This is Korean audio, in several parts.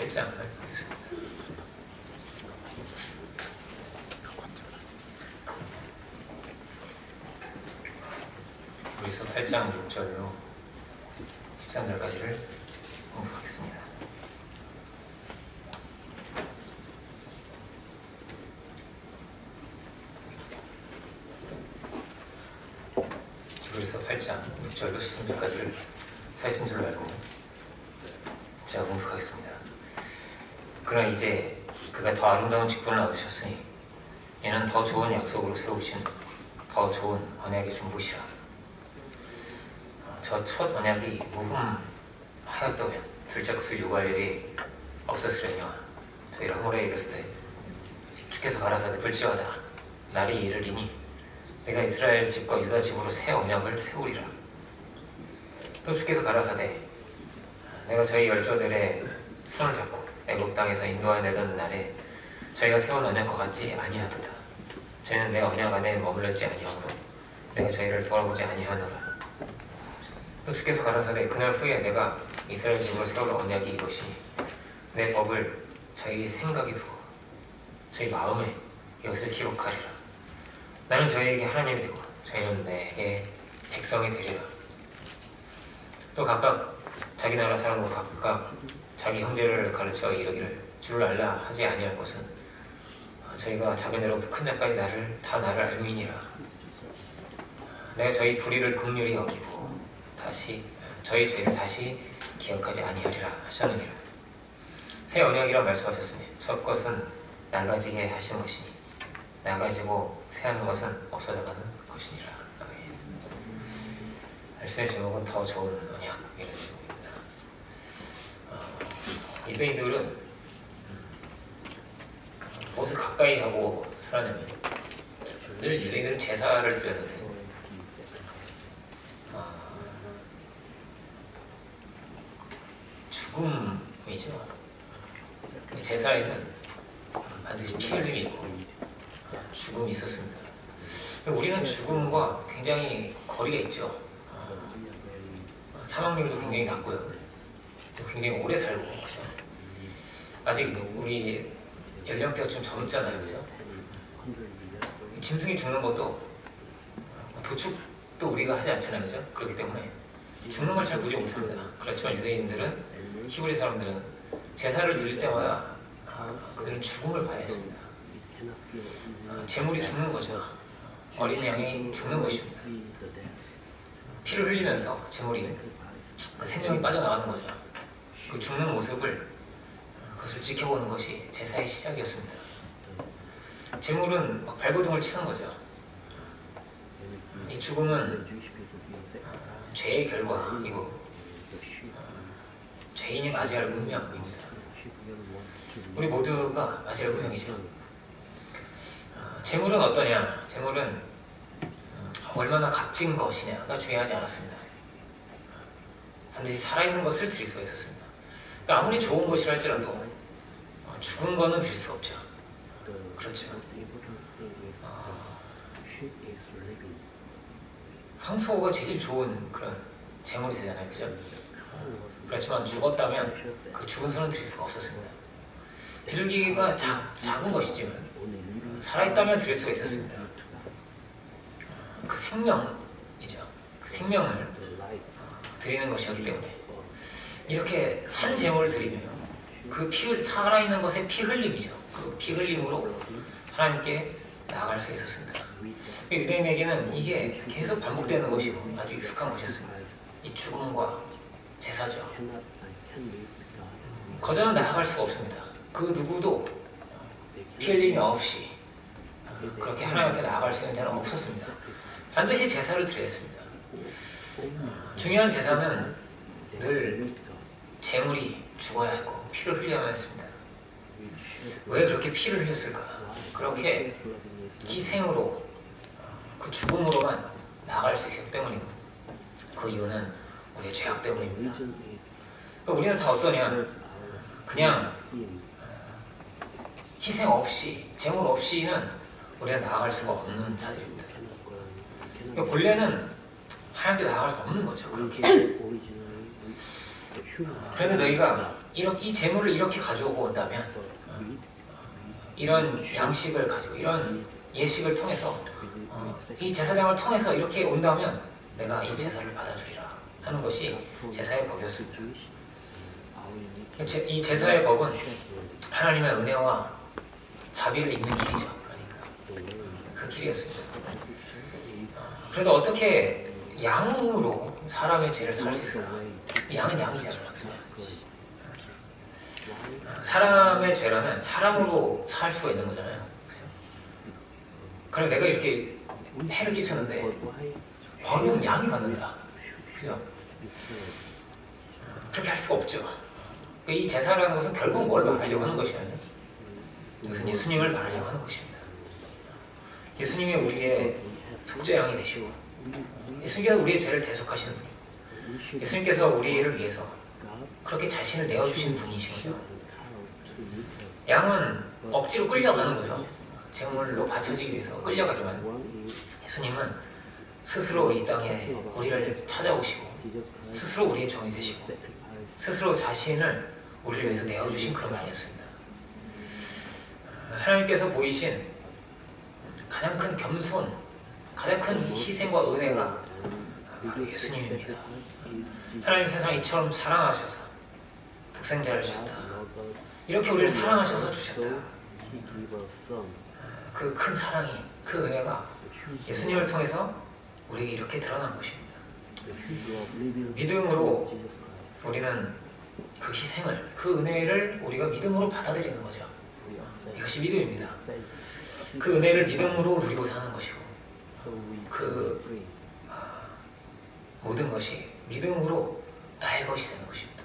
8장을 보겠습니다. 여기서 8장 6절로 13절까지를 공부하겠습니다. 그래서 8장 6절로 13절까지를 사신 줄로 알고 제가 공독하겠습니다. 그러나 이제 그가 더 아름다운 직분을 얻으셨으니 이는 더 좋은 약속으로 세우신 더 좋은 언약의 중보시라. 저 첫 언약이 무흠하였다면 둘째 것을 요구할 일이 없었으려니와 저희가 허물에 이르시되 주께서 가라사대 불지어다 날이 이르리니 내가 이스라엘 집과 유다 집으로 새 언약을 세우리라. 또 주께서 가라사대 내가 저희 열조들의 손을 잡고 애굽 땅에서 인도하여 내던 날에 저희가 세운 언약과 같지 아니하도다. 저희는 내 언약 안에 머물렀지 아니하므로 내가 저희를 돌아보지 아니하노라. 또 주께서 가라사대 그날 후에 내가 이스라엘 집으로 세울 언약이 이것이니 내 법을 저희 생각에 두고 저희 마음에 이것을 기록하리라. 나는 저희에게 하나님이 되고 저희는 내게 백성이 되리라. 또 각각 자기 나라 사람과 각각 자기 형제를 가르쳐 이르기를 주를 알라 하지 아니할 것은 저희가 작은 자로부터 큰 자까지 나를 알미니라. 내가 저희 불의를 긍휼히 여기고 다시 저희 죄를 다시 기억하지 아니하리라 하셨느니라. 새 언약이라 말씀하셨으니 첫 것은 나가지게 하신 것이니 나가지고 새하는 것은 없어져가는 것이니라. 아멘. 말씀의 제목은 더 좋은 언약 이런 제목입니다. 유대인들은 무엇을 가까이 하고 살았냐면 늘 유대인들은 제사를 드렸는데 죽음이죠. 제사에는 반드시 피 흘림이 있고 죽음이 있었습니다. 우리는 죽음과 굉장히 거리가 있죠. 사망률도 굉장히 낮고요. 굉장히 오래 살고, 그죠? 아직 우리 연령대가 좀 젊잖아요, 그죠? 짐승이 죽는 것도 도축도 우리가 하지 않잖아요, 그죠? 그렇기 때문에 죽는 걸 잘 보지 못합니다. 그렇지만 유대인들은, 히브리 사람들은 제사를 드릴 때마다 그들은 죽음을 봐야 했습니다. 제물이 죽는 거죠. 어린 양이 죽는 것입니다. 피를 흘리면서 제물이 그 생명이 빠져나가는 거죠. 그 죽는 모습을 그것을 지켜보는 것이 제사의 시작이었습니다. 제물은 막 발버둥을 치는 거죠. 이 죽음은 죄의 결과이고 죄인이 맞이할 운명입니다. 우리 모두가 맞이할 운명이죠. 제물은 어떠냐? 제물은 얼마나 값진 것이냐가 중요하지 않았습니다. 반드시 살아있는 것을 드릴 수가 있었습니다. 그러니까 아무리 좋은 것이라 할지라도 죽은 거는 드릴 수 없죠. 그렇죠. 황소가 제일 좋은 그런 제물이 되잖아요, 그죠? 그렇지만 죽었다면 그 죽은 소는 드릴 수가 없었습니다. 드리기가 작은 것이지만 살아있다면 드릴 수가 있었습니다. 그 생명이죠. 그 생명을 드리는 것이었기 때문에 이렇게 산 제물을 드리면 그 살아있는 것의 피 흘림이죠. 그 피 흘림으로 하나님께 나아갈 수 있었습니다. 유대인에게는 이게 계속 반복되는 것이고 아주 익숙한 것이었습니다. 이 죽음과 제사죠. 거저는 나아갈 수가 없습니다. 그 누구도 피 흘림이 없이 그렇게 하나님 앞에 나아갈 수 있는 자는 없었습니다. 반드시 제사를 드려야 했습니다. 중요한 제사는 늘 제물이 죽어야 했고 피를 흘려야 했습니다. 왜 그렇게 피를 흘렸을까? 그렇게 희생으로 그 죽음으로만 나아갈 수 있었기 때문이고 그 이유는 우리의 죄악 때문입니다. 우리는 다 어떠냐? 그냥 희생 없이, 제물 없이는 우리가 나아갈 수가 없는 자들입니다. 본래는 하나님께 나아갈 수 없는 거죠. 그렇게. 그런데 너희가 이 재물을 이렇게 가져오고 온다면 이런 양식을 가지고 이런 예식을 통해서 이 제사장을 통해서 이렇게 온다면 내가 이 제사를 받아주리라 하는 것이 제사의 법이었습니다. 이 제사의 법은 하나님의 은혜와 자비를 입는 길이죠. 그러니까 그 길이었습니다. 그래도 어떻게 양으로 사람의 죄를 살 수 있을까? 양은 양이잖아요. 사람의 죄라면 사람으로 살 수가 있는 거잖아요. 그럼 내가 이렇게 해를 끼쳤는데 벌은 양이 받는다. 그죠? 그렇게 할 수가 없죠. 이 제사라는 것은 결국 뭘 말하려고 하는 것이냐면 이것은 예수님을 말하려고 하는 것입니다. 예수님이 우리의 속죄양이 되시고 예수님께서 우리의 죄를 대속하시는 분이고 예수님께서 우리를 위해서 그렇게 자신을 내어주신 분이신 거죠. 양은 억지로 끌려가는 거죠. 제물로 바쳐지기 위해서 끌려가지만 예수님은 스스로 이 땅에 우리를 찾아오시고 스스로 우리의 종이 되시고 스스로 자신을 우리를 위해서 내어주신 그런 분이었습니다. 하나님께서 보이신 가장 큰 겸손, 가장 큰 희생과 은혜가 바로 예수님입니다. 하나님 세상을 이처럼 사랑하셔서 독생자를 주셨다. 이렇게 우리를 사랑하셔서 주셨다. 그 큰 사랑이, 그 은혜가 예수님을 통해서 우리에게 이렇게 드러난 것입니다. 믿음으로 우리는 그 희생을, 그 은혜를 우리가 믿음으로 받아들이는 거죠. 이것이 믿음입니다. 그 은혜를 믿음으로 누리고 사는 것이고 그 모든 것이 믿음으로 나의 것이 되는 것입니다.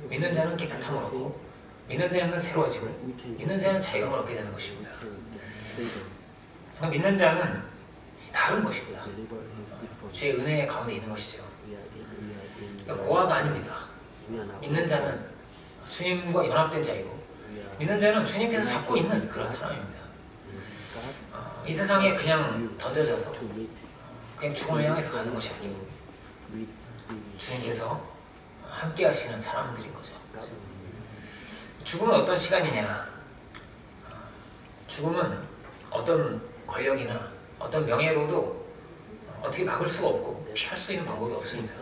믿는 자는 깨끗함을 얻고 믿는 자는 새로워지고 믿는 자는 자유함을 얻게 되는 것입니다. 믿는 자는 다른 것입니다. 주의 은혜 가운데 있는 것이죠. 고아가 아닙니다. 믿는 자는 주님과 연합된 자이고 믿는 자는 주님께서 잡고 있는 그런 사람입니다. 이 세상에 그냥 던져져서 그냥 죽음을 향해서 가는 것이 아니고 주님께서 함께 하시는 사람들인 거죠. 죽음은 어떤 시간이냐? 죽음은 어떤 권력이나 어떤 명예로도 어떻게 막을 수가 없고 피할 수 있는 방법이 없습니다.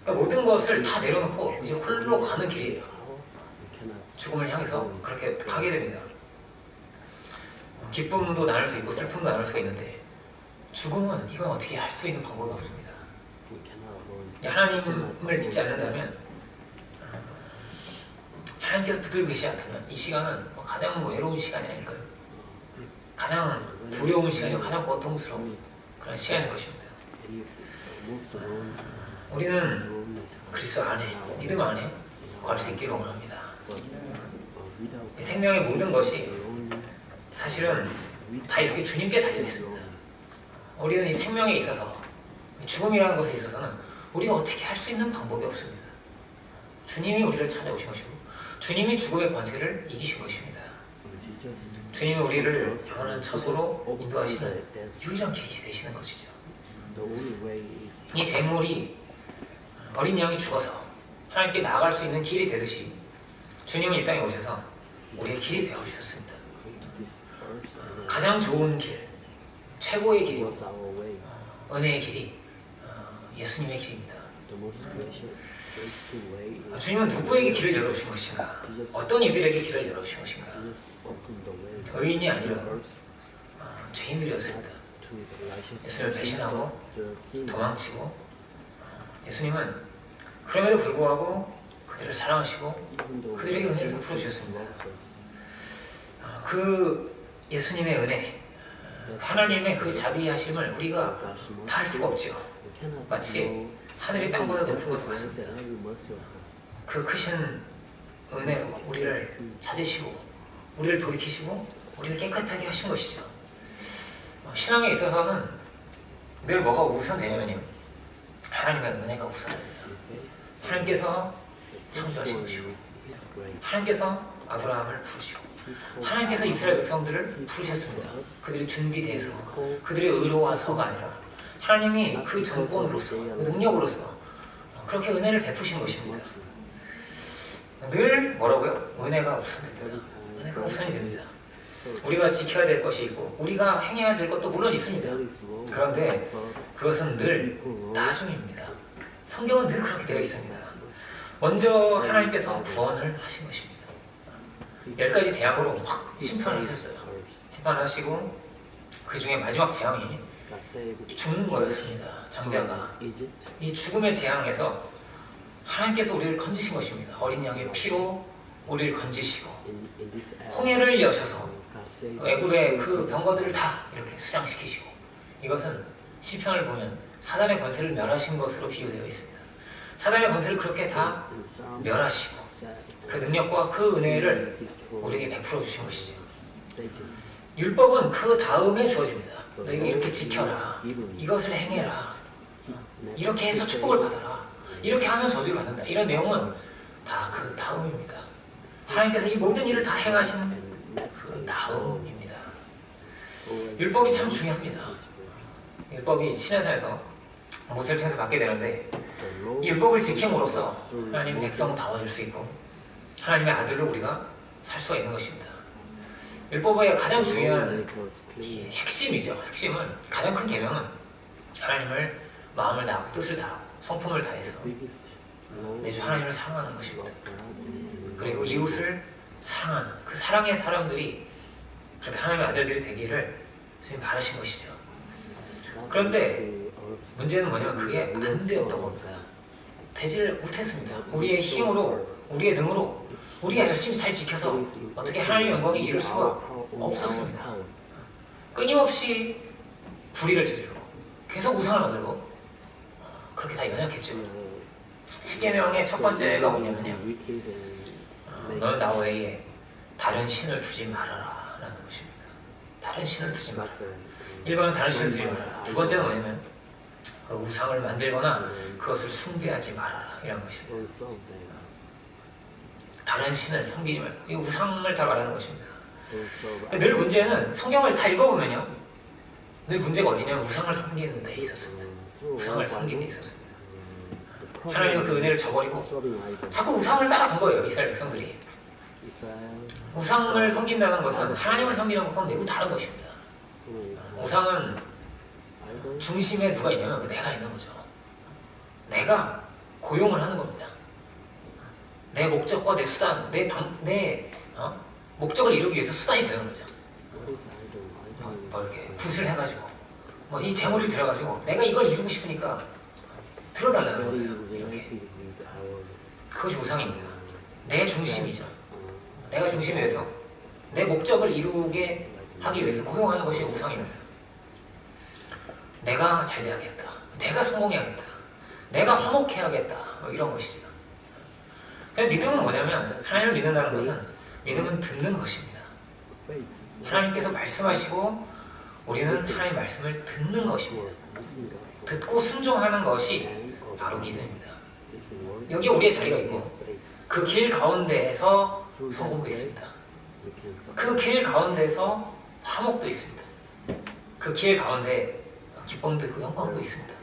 그러니까 모든 것을 다 내려놓고 이제 홀로 가는 길이에요. 죽음을 향해서 그렇게 가게 됩니다. 기쁨도 나눌 수 있고 슬픔도 나눌 수가 있는데 죽음은 이건 어떻게 할 수 있는 방법이 없습니다. 하나님을 믿지 않는다면 하나님께서 붙들고 계시지 않다면 이 시간은 가장 외로운 시간이 아닐까요? 가장 두려운 시간이고 가장 고통스러운 그런 시간인 것입니다. 우리는 그리스도 안에, 믿음 안에 갈 수 있기를 원합니다. 생명의 모든 것이 사실은 다 이렇게 주님께 달려 있습니다. 우리는 이 생명에 있어서 죽음이라는 것에 있어서는 우리가 어떻게 할 수 있는 방법이 없습니다. 주님이 우리를 찾아오신 것이고 주님이 죽음의 권세를 이기신 것입니다. 주님이 우리를 영원한 처소로 인도하시는 유일한 길이 되시는 것이죠. 이 재물이 어린 양이 죽어서 하나님께 나아갈 수 있는 길이 되듯이 주님은 이 땅에 오셔서 우리의 길이 되어주셨습니다. 가장 좋은 길, 최고의 길이고 은혜의 길이 예수님의 길입니다. 주님은 누구에게 길을 열어주신 것인가? 어떤 이들에게 길을 열어주신 것인가? 의인이 아니라 죄인들이었습니다. 예수님을 배신하고 도망치고 예수님은 그럼에도 불구하고 그들을 사랑하시고 그들에게 은혜를 베풀어 주셨습니다. 그 예수님의 은혜, 하나님의 그 자비하심을 우리가 다 할 수가 없죠. 마치 하늘이 땅보다 높은 것 같습니다. 그 크신 은혜로 우리를 찾으시고 우리를 돌이키시고 우리를 깨끗하게 하신 것이죠. 신앙에 있어서는 늘 뭐가 우선되냐면요, 하나님의 은혜가 우선됩니다. 하나님께서 창조하신 것이고 하나님께서 아브라함을 부르시고 하나님께서 이스라엘 백성들을 부르셨습니다. 그들이 준비돼서 그들이 의로와서가 아니라 하나님이 그 정권으로서 그 능력으로서 그렇게 은혜를 베푸신 것입니다. 늘 뭐라고요? 은혜가 우선됩니다. 은혜가 우선이 됩니다. 우리가 지켜야 될 것이 있고 우리가 행해야 될 것도 물론 있습니다. 그런데 그것은 늘 나중입니다. 성경은 늘 그렇게 되어 있습니다. 먼저 하나님께서 구원을 하신 것입니다. 10가지 재앙으로 확 심판을 하셨어요. 심판하시고 그 중에 마지막 재앙이 죽는 거였습니다. 장자가 이 죽음의 재앙에서 하나님께서 우리를 건지신 것입니다. 어린 양의 피로 우리를 건지시고 홍해를 여셔서 애굽의 그 병거들을 다 이렇게 수장시키시고 이것은 시편을 보면 사단의 권세를 멸하신 것으로 비유되어 있습니다. 사단의 권세를 그렇게 다 멸하시고 그 능력과 그 은혜를 우리에게 베풀어 주신 것이죠. 율법은 그 다음에 주어집니다. 너 이거 이렇게 지켜라. 이것을 행해라. 이렇게 해서 축복을 받아라. 이렇게 하면 저주를 받는다. 이런 내용은 다 그 다음입니다. 하나님께서 이 모든 일을 다 행하신 그 다음입니다. 율법이 참 중요합니다. 율법이 신해산에서 모세를 통해서 받게 되는데 이 율법을 지킴으로써 하나님 백성 다워줄 수 있고 하나님의 아들로 우리가 살 수가 있는 것입니다. 율법의 가장 중요한 이 핵심이죠. 핵심은 가장 큰 계명은 하나님을 마음을 다하고 뜻을 다하고 성품을 다해서 내 주 하나님을 사랑하는 것입니다. 그리고 이웃을 사랑하는 그 사랑의 사람들이 그렇게 하나님의 아들들이 되기를 주님 바라신 것이죠. 그런데 문제는 뭐냐면 그게 안 되었던 겁니다. 되질 못했습니다. 우리의 힘으로 우리의 능으로 우리가 열심히 잘 지켜서 어떻게 하나님의 영광에 이룰 수가 없었습니다. 끊임없이 불의를 저지르고 계속 우상을 만들고 그렇게 다 연약했죠. 십계명의 첫 번째가 뭐냐면요, 너는 나 외에 다른 신을 두지 말아라 라는 것입니다. 다른 신을 두지 말아라. 1번은 다른 신을 두지 말아라. 두 번째는 뭐냐면 그 우상을 만들거나 그것을 숭배하지 말아라 이런 것입니다. 다른 신을 섬기지 말고 이 우상을 다 말하는 것입니다. 늘 문제는 성경을 다 읽어보면요, 늘 문제가 어디냐면 우상을 섬기는 데 있었습니다. 우상을 섬기는 데 있었습니다. 하나님은 그 은혜를 저버리고 자꾸 우상을 따라간 거예요. 이스라엘 백성들이. 우상을 섬긴다는 것은 하나님을 섬기는 것과는 매우 다른 것입니다. 우상은 중심에 누가 있냐면 내가 있는 거죠. 내가 고용을 하는 겁니다. 내 목적과 내 수단, 내 목적을 이루기 위해서 수단이 되는 거죠. 뭐 이렇게 굿을 해가지고 뭐 이 재물을 들여가지고 내가 이걸 이루고 싶으니까 들어달라는 거예요. 이렇게. 그것이 우상입니다. 내 중심이죠. 내가 중심이 돼서 내 목적을 이루게 하기 위해서 고용하는 것이 우상입니다. 내가 잘 돼야겠다. 내가 성공해야겠다. 내가 화목해야겠다. 뭐 이런 것이죠. 믿음은 뭐냐면 하나님을 믿는다는 것은 믿음은 듣는 것입니다. 하나님께서 말씀하시고 우리는 하나님의 말씀을 듣는 것입니다. 듣고 순종하는 것이 바로 믿음입니다. 여기 우리의 자리가 있고 그 길 가운데에서 성공도 있습니다. 그 길 가운데서 화목도 있습니다. 그 길 가운데 기쁨도 있고 영광도 있습니다.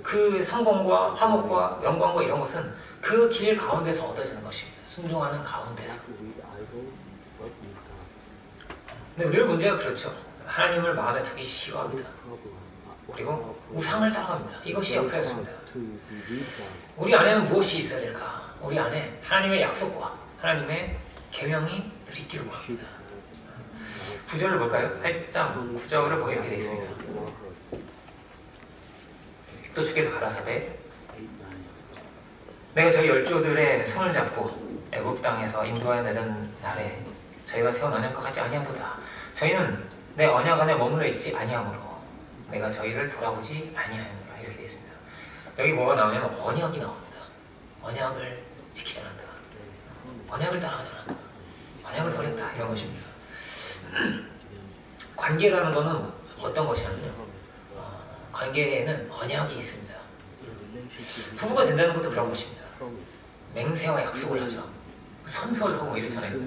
그 성공과 화목과 영광과 이런 것은 그 길 가운데서 얻어지는 것입니다. 순종하는 가운데서. 근데 늘 문제가 그렇죠. 하나님을 마음에 두기 싫어합니다. 그리고 우상을 따라갑니다. 이것이 역사였습니다. 우리 안에는 무엇이 있어야 될까? 우리 안에 하나님의 약속과 하나님의 계명이 늘 있기를 바랍니다. 9절을 볼까요? 8장 9절을 보면 이렇게 되어 있습니다. 또 주께서 가라사대 내가 저희 열조들의 손을 잡고 애굽 땅에서 인도하여 내던 날에 저희와 세운 언약과 같지 아니하도다. 저희는 내 언약 안에 머물러 있지 아니하므로 내가 저희를 돌아보지 아니하였노라. 이렇게 되어 있습니다. 여기 뭐가 나오냐면 언약이 나옵니다. 언약을 지키지 않는다. 언약을 따라가지 않는다. 언약을 버렸다. 이런 것입니다. 관계라는 것은 어떤 것이냐면요, 관계에는 언약이 있습니다. 부부가 된다는 것도 그런 것입니다. 맹세와 약속을 하죠. 선서를 하고 이러잖아요.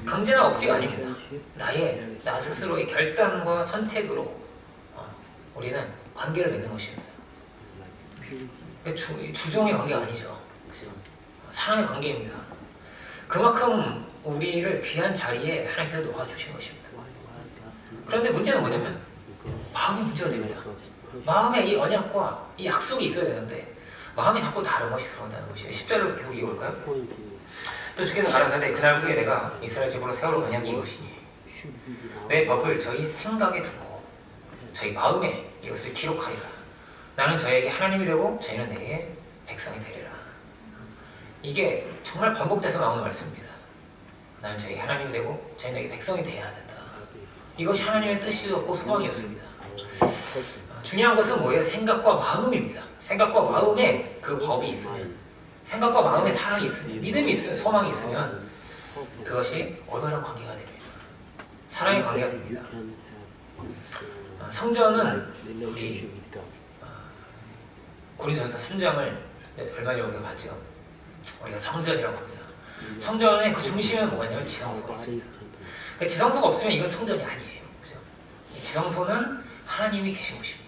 강제나 억지가 아닙니다. 나 스스로의 결단과 선택으로 우리는 관계를 맺는 것입니다. 주종의 관계가 아니죠. 사랑의 관계입니다. 그만큼 우리를 귀한 자리에 하나님께서 놓아주신 것입니다. 그런데 문제는 뭐냐면 마음이 문제가 됩니다. 마음에 이 언약과 이 약속이 있어야 되는데 마음이 자꾸 다른 것이 들어온다는 것이에요. 10절로 계속 읽어볼까요? 또 주께서 가라사대 그날 후에 내가 이스라엘 집으로 세울 언약이 이것이니 내 법을 저희 생각에 두고 저희 마음에 이것을 기록하리라. 나는 저에게 하나님이 되고 저희는 내게 백성이 되리라. 이게 정말 반복돼서 나오는 말씀입니다. 나는 저에게 하나님이 되고 저희는 내게 백성이 되어야 된다. 이것이 하나님의 뜻이었고 소망이었습니다. 중요한 것은 뭐예요? 생각과 마음입니다. 생각과 마음에 그 법이 있으면, 생각과 마음에 사랑이 있으면, 믿음이 있으면, 소망이 있으면 그것이 올바른 관계가 됩니다. 사랑의 관계가 됩니다. 성전은 우리 고린도전서 3장을 얼마 전에 우리가 봤죠. 우리가 성전이라고 합니다. 성전의 그 중심에 뭐가 있냐면 지성소가 있습니다. 그 지성소가 없으면 이건 성전이 아니에요. 그죠? 지성소는 하나님이 계신 곳입니다.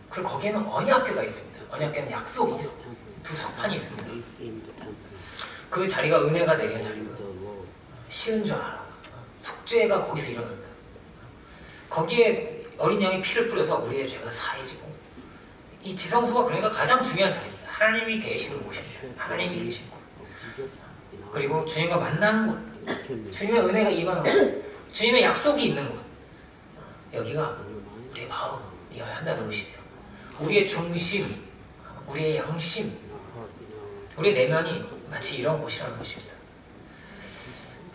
그리고 거기에는 언약궤가 있습니다. 언약궤는 약속이죠. 두 석판이 있습니다. 그 자리가 은혜가 되는 자리고 쉬운 줄 알아. 속죄가 거기서 일어납니다. 거기에 어린 양의 피를 뿌려서 우리의 죄가 사해지고, 이 지성소가 그러니까 가장 중요한 자리입니다. 하나님이 계시는 곳입니다. 하나님이 계신 곳. 그리고 주님과 만나는 곳, 주님의 은혜가 임하는 곳, 주님의 약속이 있는 곳. 여기가 우리의 마음이어야 한다는 것이죠. 우리의 중심, 우리의 양심, 우리의 내면이 마치 이런 곳이라는 것입니다.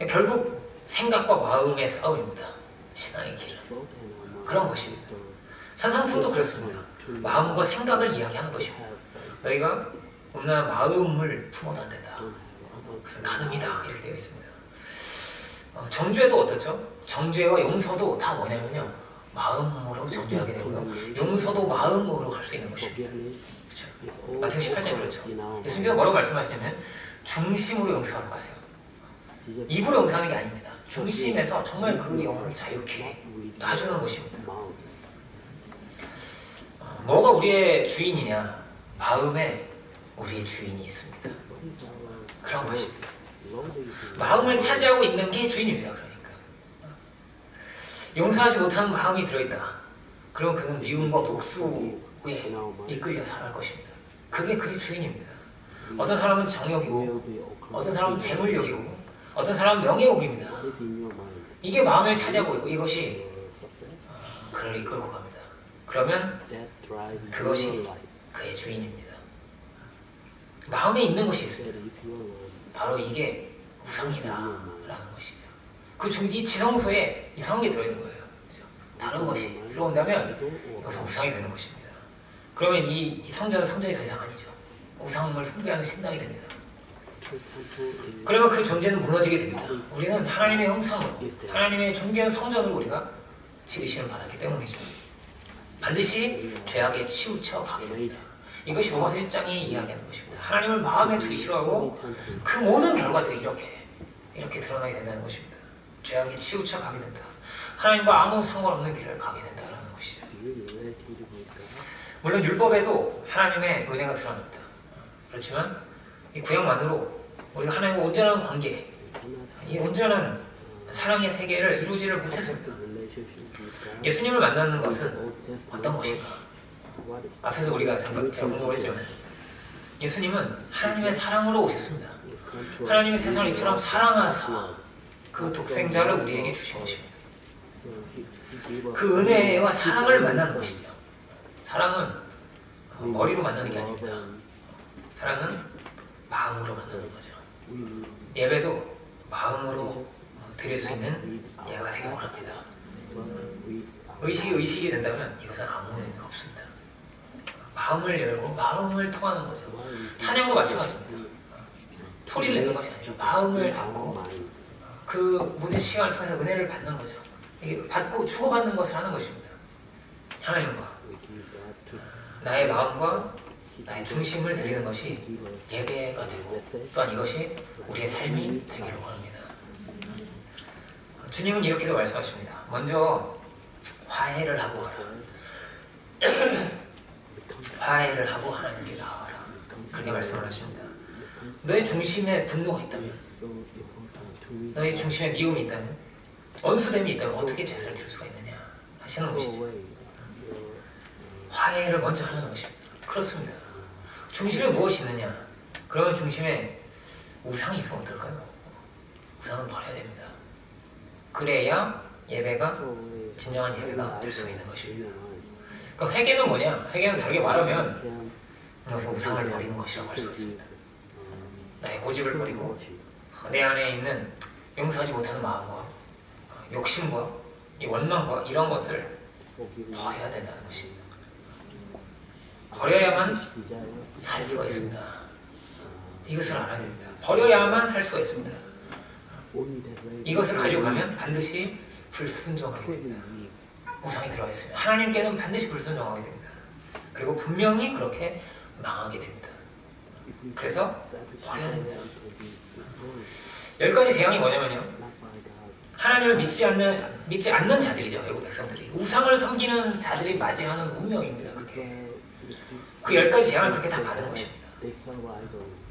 결국 생각과 마음의 싸움입니다. 신앙의 길은 그런 것입니다. 산상수도 그렇습니다. 마음과 생각을 이야기하는 것입니다. 너희가 온전한 마음을 품어도 안 된다. 그것은 가늠이다. 이렇게 되어 있습니다. 정죄도 어떻죠? 정죄와 용서도 다 뭐냐면요, 마음으로 정죄하게 되고요, 용서도 마음으로 할 수 있는 것입니다. 그렇죠? 마태오 18장 그렇죠. 예수님께서 뭐라고 말씀하시냐면 중심으로 용서하라고 하세요. 입으로 용서하는 게 아닙니다. 중심에서 정말 그 영혼을 자유케 놔주는 것입니다. 뭐가 우리의 주인이냐? 마음에 우리의 주인이 있습니다. 그런 것입니다. 마음을 차지하고 있는 게 주인입니다. 그러니까 용서하지 못하는 마음이 들어있다. 그럼 그는 미움과 복수에 이끌려 살아갈 것입니다. 그게 그의 주인입니다. 어떤 사람은 정욕이고, 어떤 사람은 재물욕이고, 어떤 사람은 명예욕입니다. 이게 마음을 차지하고 있고 이것이 그를 이끌고 갑니다. 그러면 그것이 그의 주인입니다. 마음에 있는 것이 있습니다. 바로 이게 우상이다라는 것이죠. 그 중지 지성소에 이상한 게 들어있는 거예요. 그렇죠? 다른 것이 들어온다면 이것은 우상이 되는 것입니다. 그러면 이 성전은 성전이 더 이상 아니죠. 우상을 숭배하는 신당이 됩니다. 그러면 그 존재는 무너지게 됩니다. 우리는 하나님의 형상으로, 하나님의 존귀한 성전으로 우리가 지으심을 받았기 때문이죠. 반드시 죄악에 치우쳐 가게 됩니다. 이것이 로마서 1장이 이야기하는 것입니다. 하나님을 마음에 두기 싫어하고 그 모든 결과들이 이렇게 드러나게 된다는 것입니다. 죄악에 치우쳐 가게 된다. 하나님과 아무 상관없는 길을 가게 된다는 것이죠. 물론 율법에도 하나님의 은혜가 드러납니다. 그렇지만 이 구약만으로 우리가 하나님과 온전한 관계, 이 온전한 사랑의 세계를 이루지를 못했습니다. 예수님을 만나는 것은 어떤 것인가? 앞에서 우리가 제가 공부를 했지만 예수님은 하나님의 사랑으로 오셨습니다. 하나님의 세상을 이처럼 사랑하사 그 독생자를 우리에게 주신 것입니다. 그 은혜와 사랑을 만나는 것이죠. 사랑은 머리로 만나는 게 아닙니다. 사랑은 마음으로 만나는 거죠. 예배도 마음으로 드릴 수 있는 예배가 되기 원합니다. 의식이 된다면 이것은 아무 의미가 없습니다. 마음을 열고 마음을 통하는 거죠. 찬양도 마찬가지입니다. 소리를 내는 것이 아니라 마음을 담고 그 모든 시간을 통해서 은혜를 받는 거죠. 이게 받고 주고받는 것을 하는 것입니다. 하나님과 나의 마음과 나의 중심을 드리는 것이 예배가 되고, 또한 이것이 우리의 삶이 되기를 원합니다. 주님은 이렇게도 말씀하십니다. 먼저 화해를 하고 하라. 화해를 하고 하나님께 나아가라. 그렇게 말씀을 하십니다. 너의 중심에 분노가 있다면, 너의 중심에 미움이 있다면, 원수됨이 있다면 어떻게 제사를 드릴 수가 있느냐 하시는 것이죠. 화해를 먼저 하는 것입니다. 그렇습니다. 중심에 무엇이 있느냐? 그러면 중심에 우상이 있으면 어떨까요? 우상은 버려야 됩니다. 그래야 예배가 진정한 예배가 될 수 있는 것입니다. 그러니까 회개는 뭐냐? 회개는 다르게 말하면 그것은 우상을 버리는 것이라고 할 수 있습니다. 나의 고집을 버리고 내 안에 있는 용서하지 못하는 마음과 욕심과 이 원망과 이런 것을 버려야 된다는 것입니다. 버려야만 살 수가 있습니다. 이것을 알아야 됩니다. 버려야만 살 수가 있습니다. 이것을 가지고 가면 반드시 불순종하게 됩니다. 우상이 들어가 있습니다. 하나님께는 반드시 불순종하게 됩니다. 그리고 분명히 그렇게 망하게 됩니다. 그래서 버려야 됩니다. 10가지 재앙이 뭐냐면요, 하나님을 믿지 않는 자들이죠. 외국 백성들이 우상을 섬기는 자들이 맞이하는 운명입니다. 그 10가지 재앙을 그렇게 다 받은 것입니다.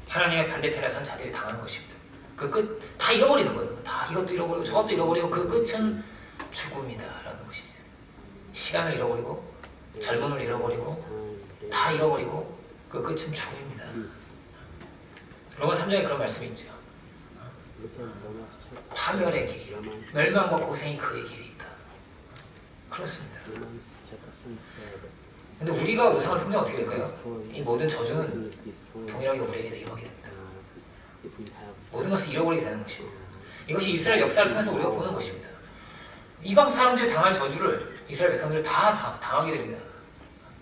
하나님의 반대편에 선 자들이 당하는 것입니다. 그 끝 다 잃어버리는 거예요. 다 이것도 잃어버리고 저것도 잃어버리고 그 끝은 죽음이다라는 것이죠. 시간을 잃어버리고 젊음을 잃어버리고 다 잃어버리고 그 끝은 죽음입니다. 로마 3장에 그런 말씀이 있죠. 파멸의 길이, 멸망과 고생이 그의 길이 있다. 그렇습니다. 근데 우리가 우상을 섬기면 어떻게 될까요? 이 모든 저주는 동일하게 우리에게도 임하게 됩니다. 모든 것을 잃어버리게 되는 것입니다. 이것이 이스라엘 역사를 통해서 우리가 보는 것입니다. 이방 사람들이 당할 저주를 이스라엘 백성들이 다 당하게 됩니다.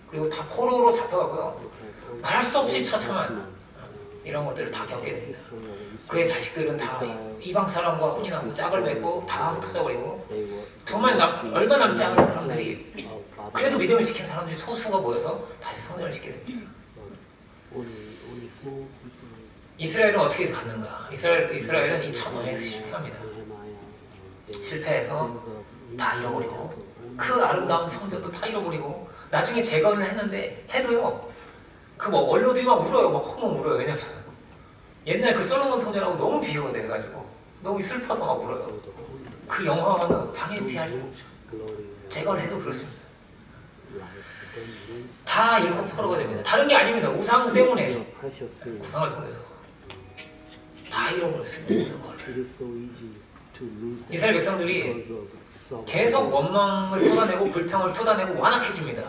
그리고 다 포로로 잡혀가고요, 말할 수 없이 처참한 이런 것들을 다 겪게 됩니다. 그의 자식들은 다 이방 사람과 혼인하고 짝을 맺고 다 터져버리고, 정말 얼마 남지 않은 사람들이, 그래도 믿음을 지킨 사람들이 소수가 모여서 다시 성전을 짓게 됩니다. 이스라엘은 어떻게 갔는가? 이스라엘은 이 첫 언약에서 실패합니다. 실패해서 다 잃어버리고, 그 아름다운 성전도 다 잃어버리고, 나중에 재건을 했는데 해도요, 그 뭐 원로들이 막 울어요. 막 엉엉 울어요. 왜냐면 옛날 그 솔로몬 성전하고 너무 비교가 돼가지고 너무 슬퍼서 막 울어요. 그 영화는 당연히 피할 수 없죠. 재건을 해도 그렇습니다. 다 잃고 포로가 됩니다. 다른 게 아닙니다. 우상 때문에, 우상을 섬겨서 다 잃어버렸습니다. 모든 걸. 이스라엘 백성들이 계속 원망을 쏟아내고 불평을 쏟아내고 완악해집니다.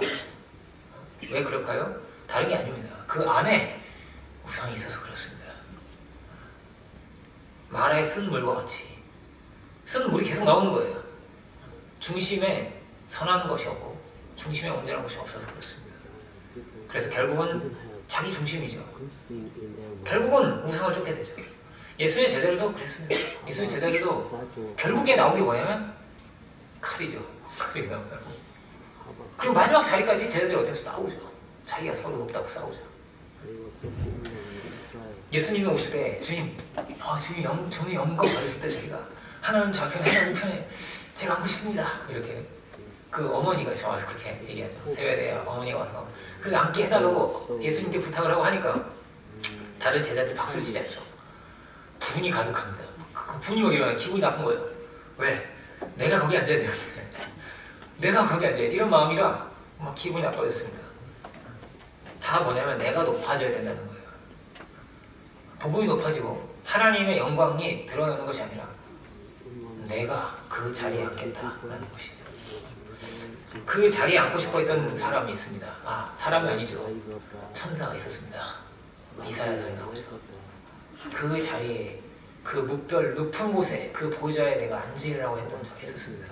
왜 그럴까요? 다른 게 아닙니다. 그 안에 우상이 있어서 그렇습니다. 마라의 쓴 물과 같이 쓴 물이 계속 나오는 거예요. 중심에 선한 것이 없고 중심에 온전한 것이 없어서 그렇습니다. 그래서 결국은 자기 중심이죠. 결국은 우상을 쫓게 되죠. 예수의 제자들도 그랬습니다. 예수의 제자들도 결국에 나온 게 뭐냐면 칼이죠. 칼이 나온다고. 그리고 마지막 자리까지 제자들이 어떻게 싸우죠. 자기가 서로 높다고 싸우죠. 예수님이 오실 때 주님 영광 받으실 때 자기가 하나는 좌편에 하나는 우편에 제가 안고 싶습니다. 이렇게 그 어머니가 저 와서 그렇게 얘기하죠. 세배대 어머니가 와서 그렇게 앉게 해달라고 예수님께 부탁을 하고 하니까 다른 제자들 박수를 치지 않죠. 분이 가득합니다. 그 분이 막 일어나요. 기분이 나쁜 거예요. 왜? 내가 거기 앉아야 되는데 내가 거기 앉아야 돼. 이런 마음이라 막 기분이 나빠졌습니다. 다 뭐냐면 내가 높아져야 된다는 거예요. 복음이 높아지고 하나님의 영광이 드러나는 것이 아니라 내가 그 자리에 앉겠다라는 것이죠. 그 자리에 앉고 싶어 했던 사람이 있습니다. 아, 사람이 아니죠. 천사가 있었습니다. 이사야서에 나오죠. 그 자리에, 그 묵별 높은 곳에 그 보좌에 내가 앉으려고 했던 적이 있었습니다.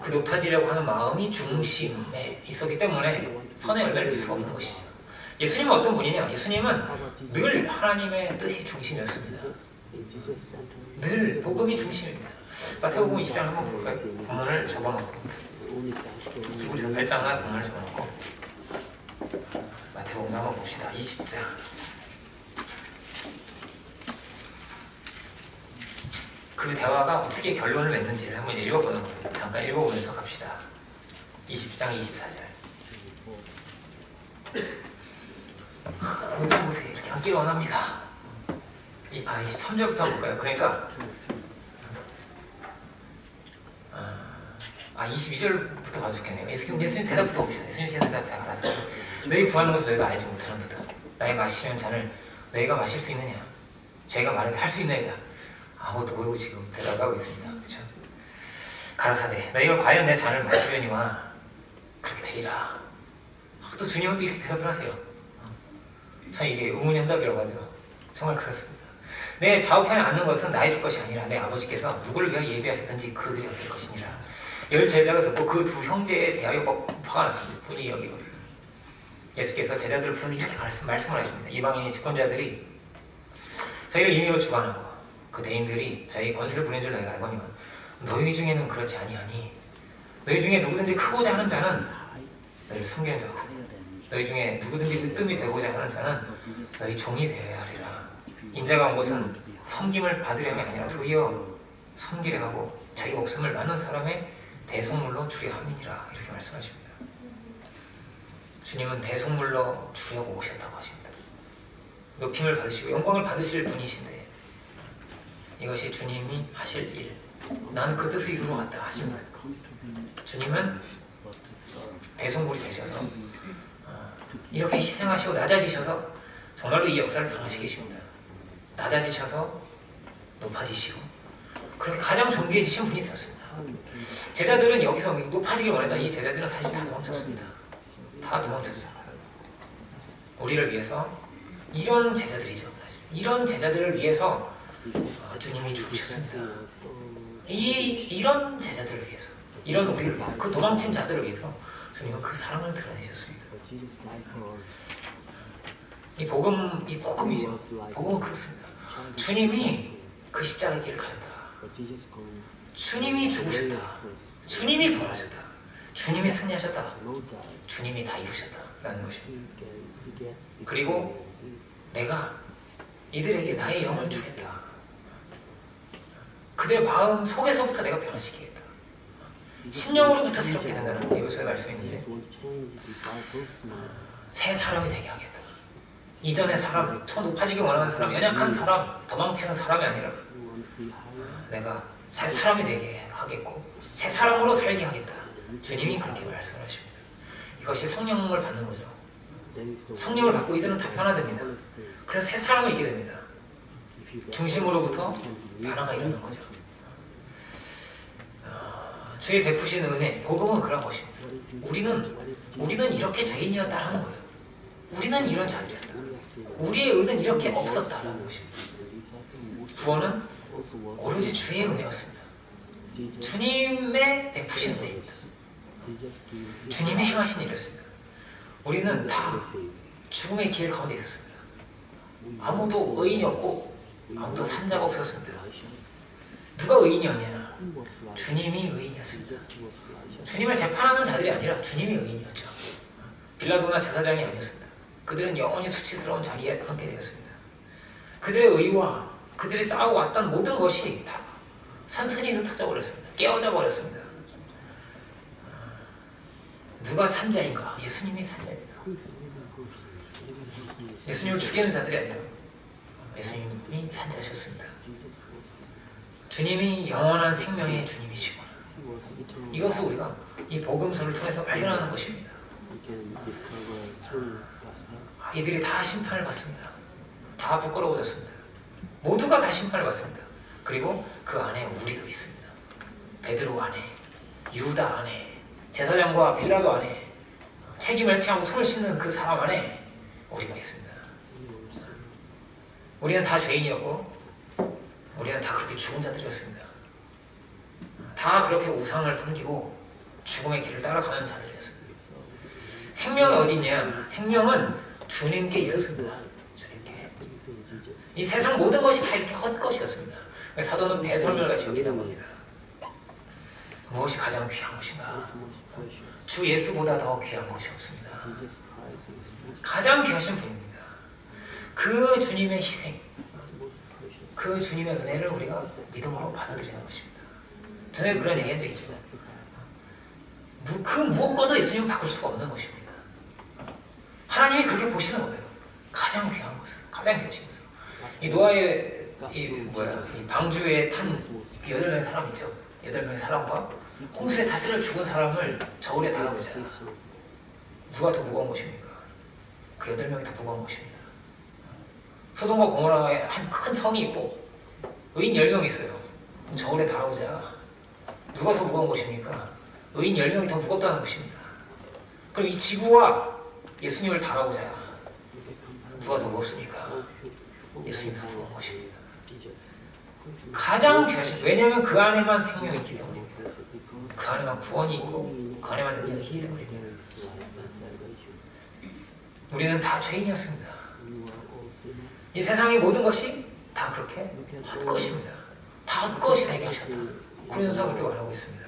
그 높아지려고 하는 마음이 중심에 있었기 때문에 선의 열매를 낼 수가 없는 것이죠. 예수님은 어떤 분이냐? 예수님은 늘 하나님의 뜻이 중심이었습니다. 늘 복음이 중심입니다. 마태복음 20장 한번 볼까요? 본문을 접어놓고 히브리서 8장과 본문을 접어놓고 마태복음 한번 봅시다. 20장 그 대화가 어떻게 결론을 맺는지를 한번 읽어보는 거예요. 잠깐 읽어보면서 갑시다. 20장 24절 모든 곳에 이렇게 앉기를 원합니다. 23절부터 볼까요? 그러니까 22절부터 봐도 좋겠네요. 예수님 대답부터 봅시다. 예수님께서 대답하여 가라사대 너희 구하는 것을 너희가 알지 못하는도다. 나의 마시려는 잔을 너희가 마실 수 있느냐? 저희가 말해도 할 수 있나이다. 아무것도 모르고 지금 대답하고 있습니다. 그렇죠? 가라사대 너희가 과연 내 잔을 마시려니와 그렇게 되리라. 또 주님은 또 이렇게 대답을 하세요. 참 이게 의문현답이라고 하죠. 정말 그렇습니다. 내 좌우편에 앉는 것은 나의 줄 것이 아니라 내 아버지께서 누구를 위하여 예비하셨든지 그들이 얻을 것이니라. 열 제자가 듣고 그 두 형제에 대하여 화가 났습니다. 분이 여기거리를. 예수께서 제자들을 불러 이렇게 말씀을 하십니다. 이방인의 집권자들이 저희를 임의로 주관하고 그 대인들이 저희 권세를 부린 줄 너희가 알거니와 너희 중에는 그렇지 아니하니 너희 중에 누구든지 크고자 하는 자는 너희를 섬기는 자고 너희 중에 누구든지 으뜸이 되고자 하는 자는 너희 종이 되어야 하리라. 인자가 온 것은 섬김을 받으려면 아니라 도리어 섬기려 하고 자기 목숨을 많은 사람의 대속물로 주려 함이니라. 이렇게 말씀하십니다. 주님은 대속물로 주려고 오셨다고 하십니다. 높임을 받으시고 영광을 받으실 분이신데 이것이 주님이 하실 일, 나는 그 뜻을 이루러 왔다 하십니다. 주님은 대속물이 되셔서 이렇게 희생하시고 낮아지셔서 정말로 이 역사를 변화시키십니다 낮아지셔서 높아지시고 그렇게 가장 존귀해지신 분이 되었습니다. 제자들은 여기서 높아지길 원했던 이 제자들은 사실 다 도망쳤습니다. 다 도망쳤어요. 우리를 위해서 이런 제자들이죠. 사실. 이런 제자들을 위해서 주님이 죽으셨습니다. 이런 제자들을 위해서, 이런 우리를 위해서, 그 도망친 자들을 위해서 주님은 그 사랑을 드러내셨습니다. 이 복음이죠. 복음은 그렇습니다. 주님이 그 십자가의 길을 가셨다. 주님이 죽으셨다. 주님이 부활하셨다. 주님이 승리하셨다. 주님이 다 이루셨다라는 것입니다. 그리고 내가 이들에게 나의 영을 주겠다. 그들의 마음 속에서부터 내가 변화시키겠다. 심령으로부터 새롭게 된다는 이것의 말씀이 있는데 새 사람이 되게 하겠다. 이전의 사람, 더 높아지기 원하는 사람, 연약한 사람, 도망치는 사람이 아니라 내가 새 사람이 되게 하겠고 새 사람으로 살게 하겠다. 주님이 그렇게 말씀하십니다. 이것이 성령을 받는 거죠. 성령을 받고 이들은 다 변화됩니다. 그래서 새 사람을 있게 됩니다. 중심으로부터 변화가 일어나는 거죠. 주의 베푸신 은혜, 복음은 그런 것입니다. 우리는 이렇게 죄인이었다라는 거예요. 우리는 이런 자들이었다. 우리의 은은 이렇게 없었다라는 것입니다. 구원은 오로지 주의 은혜였습니다. 주님의 베푸신 은혜입니다. 주님의 행하신 일이었습니다. 우리는 다 죽음의 길 가운데 있었습니다. 아무도 의인이 없고 아무도 산자가 없었습니다. 누가 의인이었냐? 주님이 의인이었습니다. 주님을 재판하는 자들이 아니라 주님이 의인이었죠. 빌라도나 제사장이 아니었습니다. 그들은 영원히 수치스러운 자리에 함께 되었습니다. 그들의 의와 그들이 쌓아왔던 모든 것이 다 산산이 흩어져 버렸습니다. 깨어져 버렸습니다. 누가 산자인가? 예수님이 산자입니다. 예수님을 죽이는 자들이 아니라 예수님이 산자셨습니다. 주님이 영원한 생명의 주님이시구나. 이것을 우리가 이 복음서를 통해서 발견하는 것입니다. 이들이 다 심판을 받습니다. 다 부끄러워졌습니다. 모두가 다 심판을 받습니다. 그리고 그 안에 우리도 있습니다. 베드로 안에, 유다 안에, 제사장과 빌라도 안에, 책임을 회피하고 손을 씻는 그 사람 안에 우리가 있습니다. 우리는 다 죄인이었고 우리는 다 그렇게 죽은 자들이었습니다. 다 그렇게 우상을 섬기고 죽음의 길을 따라가는 자들이었습니다. 생명이 어디 있냐? 생명은 주님께 있었습니다. 주님께. 이 세상 모든 것이 다 이렇게 헛것이었습니다. 사도는 배설물같이 여기다 봅니다. 무엇이 가장 귀한 것인가? 주 예수보다 더 귀한 것이 없습니다. 가장 귀하신 분입니다. 그 주님의 희생, 그 주님의 은혜를 우리가 믿음으로 받아들이는 것입니다. 전에 그런 얘기 했는데 그 무엇과도 예수님은 바꿀 수가 없는 것입니다. 하나님이 그렇게 보시는 거예요. 가장 귀한 것으로, 가장 귀하신 것으로. 이 노아의 이 방주에 탄 8명의 사람 있죠. 8명의 사람과 홍수에 다 쓸려 죽은 사람을 저울에 달아보자. 누가 더 무거운 것입니까? 그 8명이 더 무거운 것입니다. 소돔과 고모라에 한 큰 성이 있고 의인 10명 있어요. 저울에 달아보자. 누가 더 무거운 것입니까? 의인 10명이 더 무겁다는 것입니다. 그럼 이 지구와 예수님을 달아보자. 누가 더 무겁습니까? 예수님이 더 무거운 것입니다. 가장 귀하신, 왜냐하면 그 안에만 생명이 있기 때문입니다. 그 안에만 구원이 있고 그 안에만 능력이 있기 때문입니다. 우리는 다 죄인이었습니다. 이 세상의 모든 것이 다 그렇게 헛것입니다. 다 헛것이 되게 하셨다. 고린도서가 그렇게 말하고 있습니다.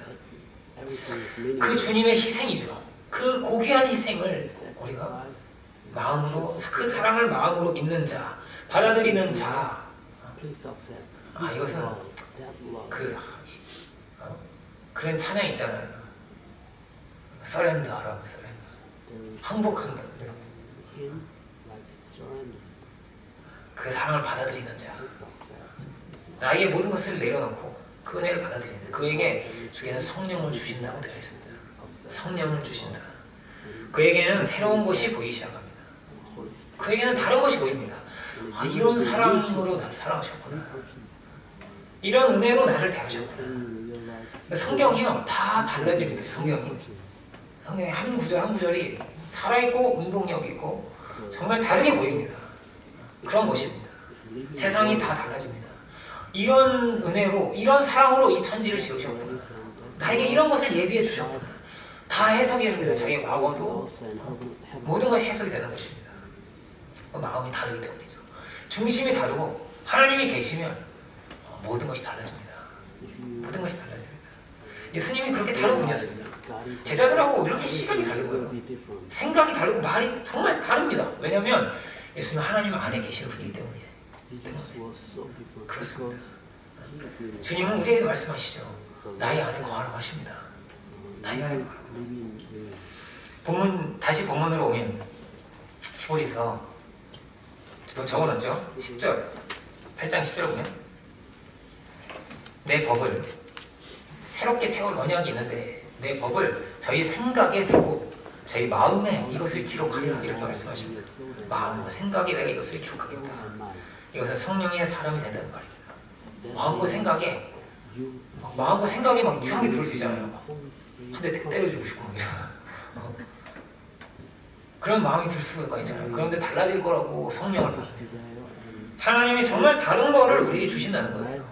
그 주님의 희생이죠. 그 고귀한 희생을 우리가 마음으로, 그 사랑을 마음으로 믿는 자, 받아들이는 자, 이것은 그런 찬양 있잖아요. 서렌더라고, 서렌더. 항복한다. 그 사랑을 받아들이는 자, 나에게 모든 것을 내려놓고 그 은혜를 받아들이는 자, 그에게 주께서 성령을 주신다고 되어 있습니다. 성령을 주신다. 그에게는 새로운 것이 보이기 시작합니다. 그에게는 다른 것이 보입니다. 이런 사랑으로 나를 사랑하셨구나. 이런 은혜로 나를 대하셨구나. 성경이요, 다 달라집니다. 성경이 한 구절 한 구절이 살아있고 운동력 있고 정말 다르게 보입니다. 그런 것입니다. 세상이 다 달라집니다. 이런 은혜로, 이런 사랑으로 이 천지를 지으셨구나. 나에게 이런 것을 예비해 주셨구나. 다 해석이 됩니다. 자기의 과거도 모든 것이 해석이 되는 것입니다. 마음이 다르기 때문이죠. 중심이 다르고 하나님이 계시면 모든 것이 달라집니다. 모든 것이 달라집니다. 예수님이 그렇게 다른 분이었습니다. 제자들하고 이렇게 시각이 다르고요. 생각이 다르고 말이 정말 다릅니다. 왜냐하면 예수님은 하나님 안에 계시는 분이기 때문이에요. 그렇습니다. 주님은 우리에게 말씀하시죠. 나의 안에 거하라고 하십니다. 나의 안에 거하라고. 다시 본문으로 오면 히브리서 적어놨죠? 10절 8장 10절 보면 내 법을 새롭게 세울 언약이 있는데 내 법을 저희 생각에 두고 저희 마음에 이것을 기록하리라 이렇게 말씀하십니다. 마음과 생각에 내가 이것을 기록하겠다. 이것은 성령의 사람이 된다는 말입니다. 마음과 생각에 막 이상하게 들을 수 있잖아요. 한 대 때려주고 싶고 그런 마음이 들 수가 있잖아요. 그런데 달라질 거라고 성령을 받습니다. 하나님이 정말 다른 거를 우리에게 주신다는 거예요.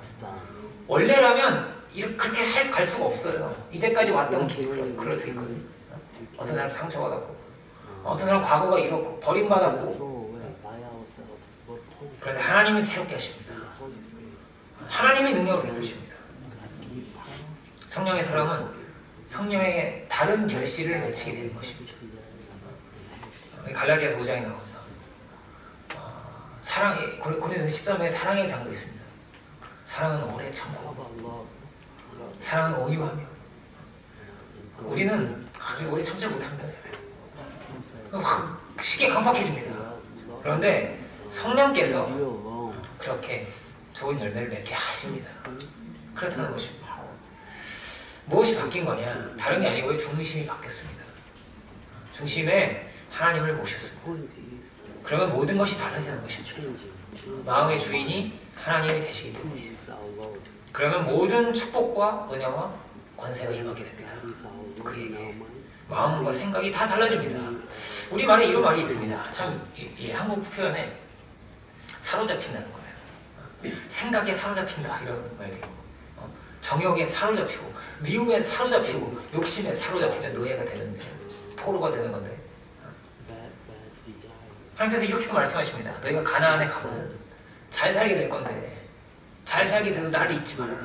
원래라면 그렇게 갈 수가 없어요. 이제까지 왔던 길, 그럴 수 있거든요. 어떤 사람 상처받았고, 어떤 사람 과거가 이렇고, 버림받았고. 그런데 하나님은 새롭게 하십니다. 하나님이 능력을 베푸십니다. 성령의 사람은 성령의 다른 결실을 맺히게 되는 것입니다. 갈라디아서 5장에 나오죠. 고린도서 13에 사랑의 장도 있습니다. 사랑은 오래 참고, 사랑은 온유하며. 우리는 오래 참지 못합니다. 확 쉽게 강팍해집니다. 그런데 성령께서 그렇게 좋은 열매를 맺게 하십니다. 그렇다는 것입니다. 무엇이 바뀐 거냐? 다른 게 아니고요. 중심이 바뀌었습니다. 중심에 하나님을 모셨습니다. 그러면 모든 것이 달라지는 것입니다. 마음의 주인이 하나님이 되시기 때문이죠. 그러면 모든 축복과 은혜와 권세가 임하게 됩니다. 그에게 마음과 생각이 다 달라집니다. 우리 말에 이런 말이 있습니다. 참 이 한국 표현에 사로잡힌다는 거예요. 생각에 사로잡힌다 이런 말이 있고, 정욕에 사로잡히고, 미움에 사로잡히고, 욕심에 사로잡히면 노예가 되는데, 포로가 되는 건데. 하나님께서 이렇게도 말씀하십니다. 너희가 가나안에 가면은 잘 살게 될 건데, 잘 살게 돼도 나를 잊지 말아라.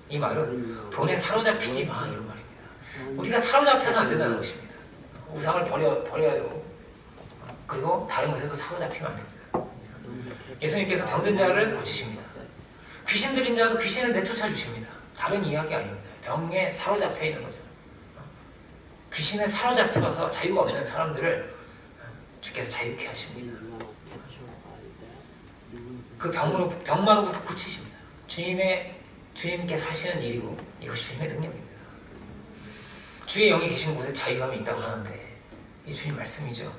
이 말은 돈에 사로잡히지 마 이런 말입니다. 우리가 사로잡혀서 안 된다는 것입니다. 우상을 버려야 되고, 그리고 다른 것에도 사로잡히면 안 됩니다. 예수님께서 병든 자를 고치십니다. 귀신 들린 자도 귀신을 내쫓아 주십니다. 다른 이야기 아닙니다. 병에 사로잡혀 있는 거죠. 귀신에 사로잡혀서 자유가 없는 사람들을 주께서 자유케 하십니다. 그 병마로부터 고치십니다. 주님께서 하시는 일이고 이것이 주님의 능력입니다. 주의 영이 계신 곳에 자유함이 있다고 하는데 이 주님 말씀이죠.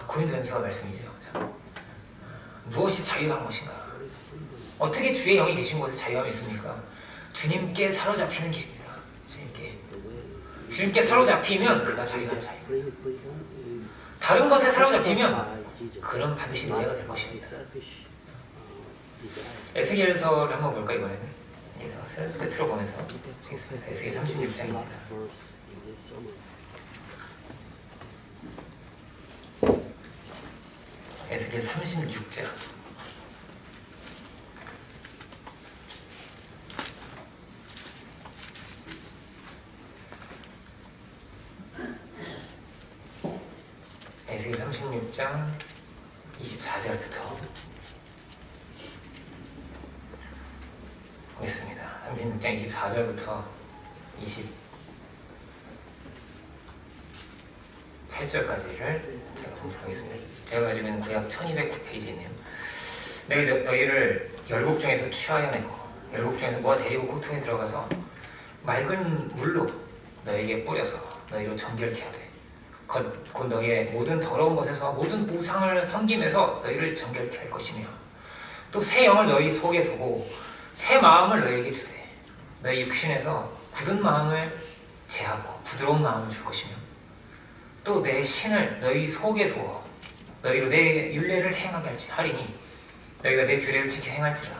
고린도전서 말씀이죠. 자, 무엇이 자유한 것인가? 어떻게 주의 영이 계신 곳에 자유함이 있습니까? 주님께 사로잡히는 길입니다. 주님께 사로잡히면 그가 자유한 자유. 다른 것에 사로잡히면 그는 반드시 노예가 될 것입니다. 에스겔서를 한번 볼까 이번에는? 끝으로 보면서 책있습니다. 에스겔 36장입니다. 에스겔 36장. 에스겔 36장 24절부터 보겠습니다. 36장 24절부터 28절까지를 제가 보도록 하겠습니다. 제가 가지고 있는 구약 1209페이지네요. 내가 너희를 열국 중에서 취하여 내고 열국 중에서 모아 데리고 고통에 들어가서 맑은 물로 너에게 뿌려서 너희로 정결케 하되 곧 너희의 모든 더러운 것에서 모든 우상을 섬김에서 너희를 정결케 할 것이며 또 새 영을 너희 속에 두고 새 마음을 너희에게 주되 너희 육신에서 굳은 마음을 제하고 부드러운 마음을 줄 것이며 또 내 신을 너희 속에 두어 너희로 내 율례를 행하게 하리니 너희가 내 규례를 지켜 행할지라.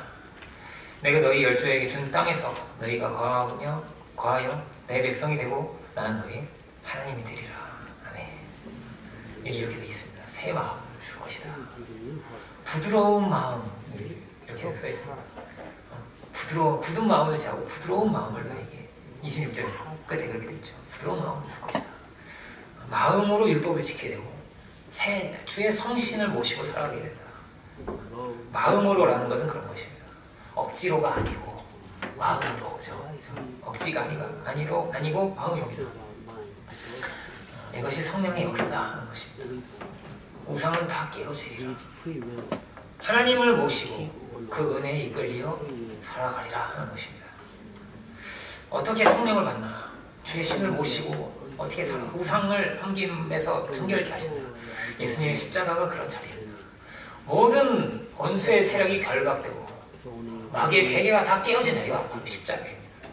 내가 너희 열조에게 준 땅에서 너희가 거하여 내 백성이 되고 나는 너희 하나님이 되리라. 아멘. 이렇게 되어 있습니다. 새 마음을 줄 것이다. 부드러운 마음, 이렇게 써 있습니다. 굳은 마음을 제하고 부드러운 마음을 너에게 26절 끝에 그렇게 되어 있죠. 부드러운 마음을 줄 것이다. 마음으로 율법을 지켜야 되고 주의 성신을 모시고 살아가게 된다. 마음으로라는 것은 그런 것입니다. 억지로가 아니고 마음으로죠. 억지가 아니고 마음입니다. 이것이 성령의 역사다 하는 것입니다. 우상은 다 깨어지리라. 하나님을 모시고 그 은혜에 이끌리어 살아가리라 하는 것입니다. 어떻게 성령을 받나? 주의 신을 모시고 어떻게 우상을 섬김에서 정결케 하신다. 예수님의 십자가가 그런 자리입니다. 모든 원수의 세력이 결박되고 마귀의 괴계가 다 깨어진 자리가 바로 십자가입니다.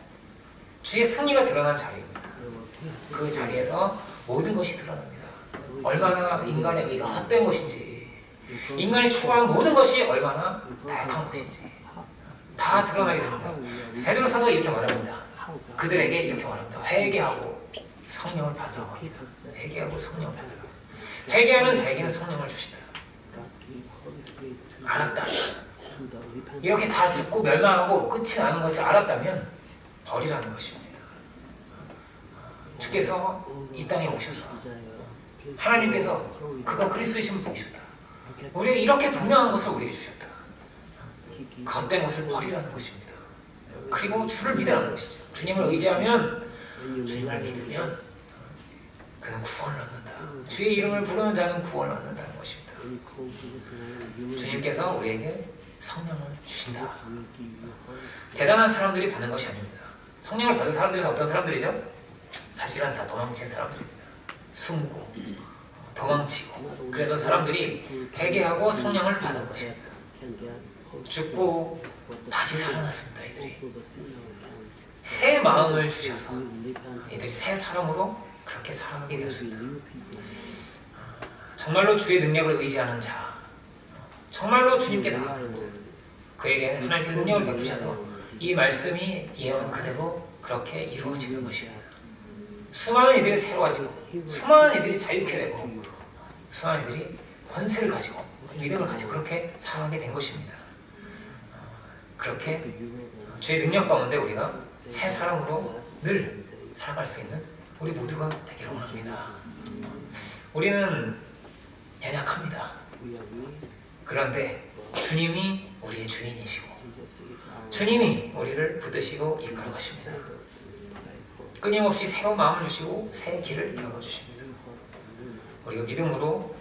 주의 승리가 드러난 자리입니다. 그 자리에서 모든 것이 드러납니다. 얼마나 인간의 의가 헛된 것인지, 인간이 추구하는 모든 것이 얼마나 다약한 것인지 다 드러나게 됩니다. 베드로 사도가 이렇게 말합니다. 그들에게 이렇게 말합니다. 회개하고 성령을 받으라고 합니다. 회개하고 성령을 받으라고. 회개하는 자에게는 성령을 주신다. 알았다. 이렇게 다 죽고 멸망하고 끝이 나는 것을 알았다면 버리라는 것입니다. 주께서 이 땅에 오셔서 하나님께서 그가 그리스도이심을 보이셨다. 우리에게 이렇게 분명한 것을 우리에게 주셨다. 겉된 것을 버리라는 것입니다. 그리고 주를 믿으라는 것이죠. 주님을 의지하면, 주님을 믿으면 그는 구원을 얻는다. 주의 이름을 부르는 자는 구원을 얻는다는 것입니다. 주님께서 우리에게 성령을 주신다. 대단한 사람들이 받는 것이 아닙니다. 성령을 받은 사람들이 어떤 사람들이죠? 사실은 다 도망친 사람들입니다. 숨고 도망치고 그래서 사람들이 회개하고 성령을 받은 것입니다. 죽고 다시 살아났습니다. 이들이 새 마음을 주셔서 이들이 새 사람으로 그렇게 살아가게 되었습니다. 정말로 주의 능력을 의지하는 자, 정말로 주님께 나아가는 자, 그에게는 하나님의 능력을 베푸셔서 이 말씀이 예언 그대로 그렇게 이루어지는 것입니다. 수많은 이들이 새로워지고 수많은 이들이 자유케 되고 수많은 이들이 권세를 가지고 믿음을 가지고 그렇게 살아가게 된 것입니다. 그렇게 주의 능력 가운데 우리가 새 사람으로 늘 살아갈 수 있는 우리 모두가 되기를 원합니다. 우리는 연약합니다. 그런데 주님이 우리의 주인이시고 주님이 우리를 붙드시고 이끌어 가십니다. 끊임없이 새로운 마음을 주시고 새 길을 열어주십니다. 우리가 믿음으로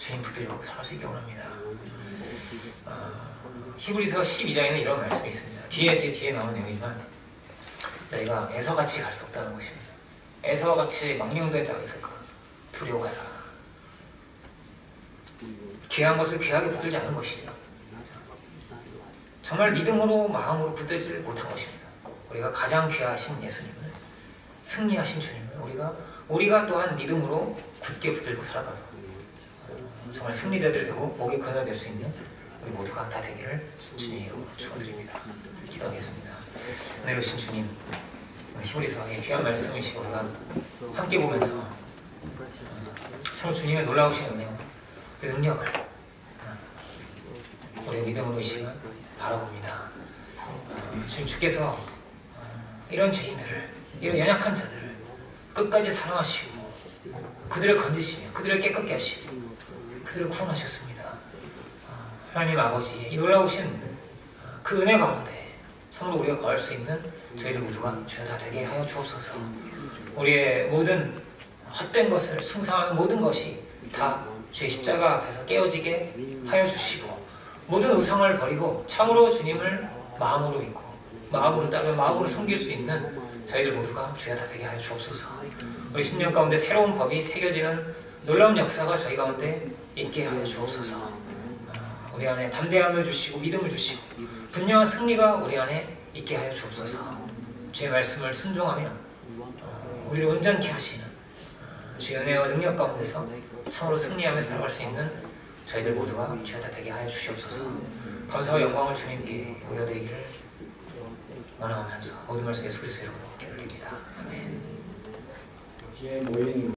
주님 붙들고 살아갈 수 있게 원합니다. 히브리서 12장에는 이런 말씀이 있습니다. 뒤에 나오는 내용이지만 너희가 에서같이 갈 수 없다는 것입니다. 에서같이 망령된 자가 있을까? 두려워해라. 귀한 것을 귀하게 붙들지 않은 것이죠. 정말 믿음으로 마음으로 붙들지 못한 것입니다. 우리가 가장 귀하신 예수님을, 승리하신 주님을 우리가 또한 믿음으로 굳게 붙들고 살아가서 정말 승리자들이 되고 목의 근원이 될 수 있는 우리 모두가 다 되기를 주님의 이름으로 축원드립니다. 기도하겠습니다. 은혜로우신 주님, 히브리서의 귀한 말씀이시고 우리가 함께 보면서 참 주님의 놀라우신 은혜와 그 능력을 우리의 믿음으로 이 시간 바라봅니다. 주께서 이런 죄인들을, 이런 연약한 자들을 끝까지 사랑하시고 그들을 건지시며 그들을 깨끗게 하시고 그들을 구원하셨습니다. 하나님 아버지의 이 놀라우신 그 은혜 가운데 참으로 우리가 거할 수 있는 저희들 모두가 주여 다 되게 하여 주옵소서. 우리의 모든 헛된 것을 숭상하는 모든 것이 다 주의 십자가 앞에서 깨어지게 하여 주시고 모든 우상을 버리고 참으로 주님을 마음으로 믿고 마음으로 따르며 마음으로 섬길 수 있는 저희들 모두가 주여 다 되게 하여 주옵소서. 우리 10년 가운데 새로운 법이 새겨지는 놀라운 역사가 저희 가운데 있게 하여 주옵소서. 우리 안에 담대함을 주시고 믿음을 주시고 분명한 승리가 우리 안에 있게 하여 주옵소서. 주의 말씀을 순종하며 우리를 온전케 하시는 주의 은혜와 능력 가운데서 참으로 승리하며 살아갈 수 있는 저희들 모두가 주여 다 되게 하여 주시옵소서. 감사와 영광을 주님께 올려드리기를 원하면서 모든 말씀 예수 그리스도 이름으로 기도드립니다. 아멘. 여기에 모인